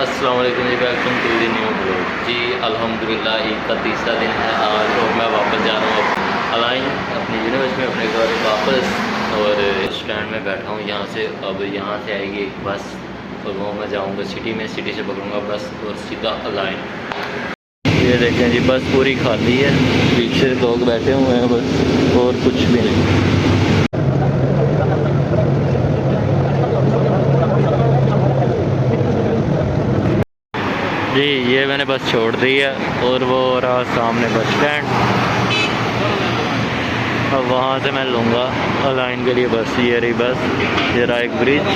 अस्सलाम वालेकुम जी, welcome to the new blog. जी अल्हम्दुलिल्लाह ईद का तीसरा दिन है आज और मैं वापस जा रहा हूँ अलाइन अपनी यूनिवर्सिटी में अपने घर वापस। और स्टैंड में बैठा हूँ यहाँ से। अब यहाँ से आएगी एक बस और वो मैं जाऊँगा सिटी में, सिटी से पकड़ूँगा बस और सीधा अलाइन। ये देखें जी, बस पूरी खाली है, पीछे लोग बैठे हुए हैं बस, और कुछ भी नहीं। जी ये मैंने बस छोड़ दी है और वो रहा सामने बस स्टैंड। अब वहाँ से मैं लूँगा अलाइन के लिए बस। ये रही बस, ये रहा एक ब्रिज।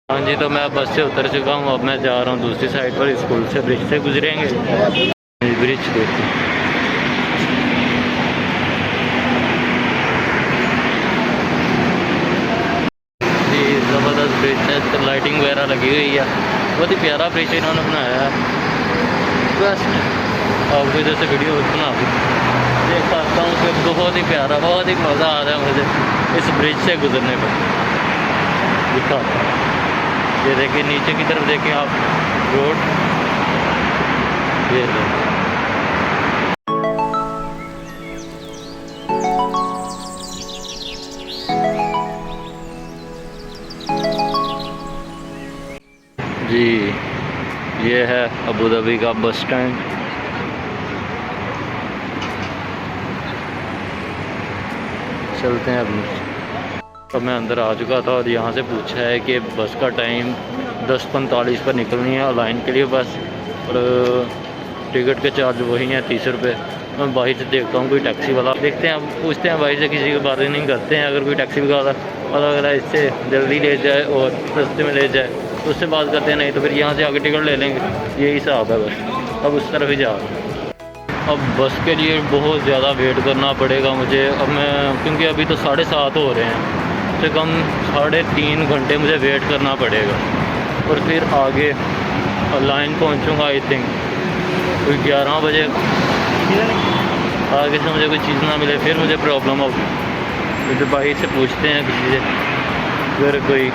हाँ जी, तो मैं बस से उतर चुका हूँ। अब मैं जा रहा हूँ दूसरी साइड पर, स्कूल से ब्रिज से गुजरेंगे। ब्रिज देखिए, जी ज़बरदस्त ब्रिज है, इस पर लाइटिंग वगैरह लगी हुई है। बहुत ही प्यारा ब्रिज इन्होंने बनाया है। बस आपको इधर से वीडियो बना देख सकता हूँ कि बहुत ही प्यारा, बहुत ही मज़ा आ रहा है मुझे इस ब्रिज से गुजरने पर। दिखा ये देखिए, नीचे की तरफ देखिए आप रोड, ये जी ये है अबू धाबी का बस स्टैंड। चलते हैं अब मैं अंदर आ चुका था और यहाँ से पूछा है कि बस का टाइम 10:45 पर निकलनी है अलाइन के लिए बस, और टिकट के चार्ज वही हैं 30 रुपये। मैं बाहर से देखता हूँ कोई टैक्सी वाला, देखते हैं, पूछते हैं बाहर से, किसी की बार्गेनिंग करते हैं। अगर कोई टैक्सी वाला अगर इससे जल्दी ले जाए और सस्ते में ले जाए तो उससे बात करते हैं, नहीं तो फिर यहाँ से आगे टिकट ले लेंगे। यही हिसाब है बस। अब उस तरफ ही जा रहा हूँ। अब बस के लिए बहुत ज़्यादा वेट करना पड़ेगा मुझे। अब मैं, क्योंकि अभी तो 7:30 हो रहे हैं, कम से कम 3.5 घंटे मुझे वेट करना पड़ेगा और फिर आगे लाइन पहुंचूंगा। आई थिंक कोई 11 बजे। आगे से मुझे कोई चीज़ ना मिले फिर मुझे प्रॉब्लम होगी। तो भाई से पूछते हैं किसी से, अगर कोई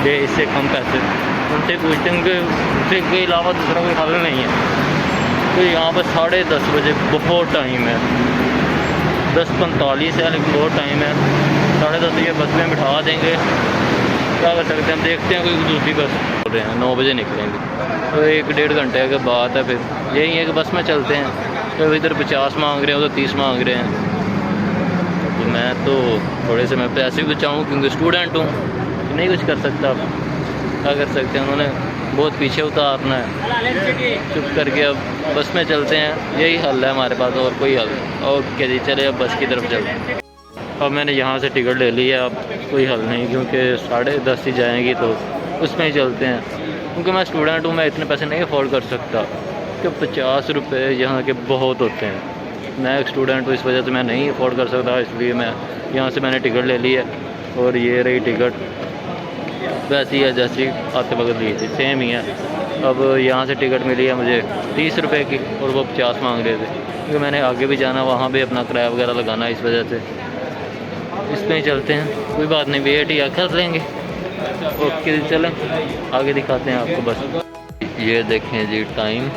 दे इससे कम पैसे, उनसे पूछते हैं कि उससे के अलावा दूसरा कोई हल नहीं है। तो यहाँ पर 10:30 बजे बहुत टाइम है, 10:45 है लेकिन बहुत टाइम है। 10:30 बजे बस में बिठा देंगे, क्या कर सकते हैं। हम देखते हैं कोई दूसरी बस बोल रहे हैं 9 बजे निकलेंगे, तो 1-1.5 घंटे की बात है। फिर यही है कि बस में चलते हैं। तो इधर 50 मांग रहे हैं, तो 30 मांग रहे हैं। तो मैं तो थोड़े से मैं पैसे भी बचाऊँ क्योंकि स्टूडेंट हूँ, नहीं कुछ कर सकता। क्या कर सकते हैं, उन्होंने बहुत पीछे उतारना है। चुप करके अब बस में चलते हैं, यही हल है हमारे पास, और कोई हल नहीं। ओके जी, चले अब बस की तरफ चलते हैं। अब मैंने यहाँ से टिकट ले ली है, अब कोई हल नहीं, क्योंकि 10:30 ही जाएंगी तो उसमें ही चलते हैं। क्योंकि मैं स्टूडेंट हूँ, मैं इतने पैसे नहीं अफोर्ड कर सकता, कि 50 रुपये यहाँ के बहुत होते हैं। मैं एक स्टूडेंट हूँ, इस वजह से मैं नहीं अफोर्ड कर सकता, इसलिए मैं यहाँ से मैंने टिकट ले ली है। और ये रही टिकट, वैसी है जैसी आते वक्त ली थी, सेम ही है। अब यहाँ से टिकट मिली है मुझे 30 रुपये की और वो 50 मांग रहे थे, क्योंकि मैंने आगे भी जाना, वहाँ भी अपना किराया वगैरह लगाना, इस वजह से इसमें ही चलते हैं। कोई बात नहीं, वेट या कर लेंगे। ओके चलें, आगे दिखाते हैं आपको बस। ये देखें जी टाइम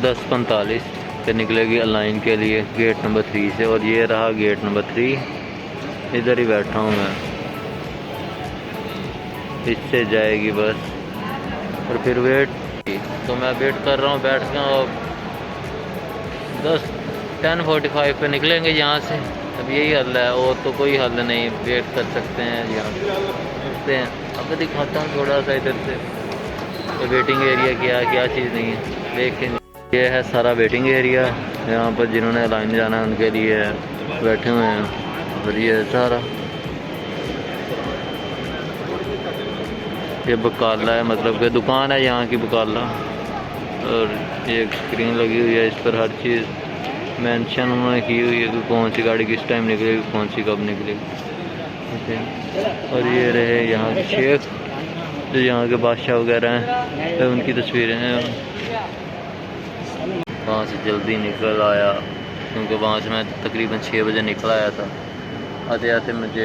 10:45 पे निकलेगी अलाइन के लिए गेट नंबर 3 से। और ये रहा गेट नंबर 3, इधर ही बैठा हूँ मैं। इससे जाएगी बस और फिर वेट, तो मैं वेट कर रहा हूँ बैठ के। और 10:45 पे निकलेंगे यहाँ से। अब यही हल है, और तो कोई हल नहीं, वेट कर सकते हैं यहाँ करते हैं। अब दिखाता हूँ थोड़ा सा इधर से तो वेटिंग एरिया क्या चीज़ नहीं है, देखें। ये है सारा वेटिंग एरिया, यहाँ पर जिन्होंने लाइन जाना है उनके लिए बैठे हुए हैं। और ये सारा ये बकाला है, मतलब कि दुकान है यहाँ की बकाला। और ये एक स्क्रीन लगी हुई है, इस पर हर चीज़ मेंशन उन्होंने की हुई है कि कौन सी गाड़ी किस टाइम निकलेगी, कौन सी कब निकलेगी। और ये रहे यहाँ के शेख, जो यहाँ के बादशाह वगैरह हैं, उनकी तस्वीरें हैं। वहाँ से जल्दी निकल आया, क्योंकि वहाँ से मैं तकरीबन 6 बजे निकल आया था। आते आते मुझे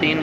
3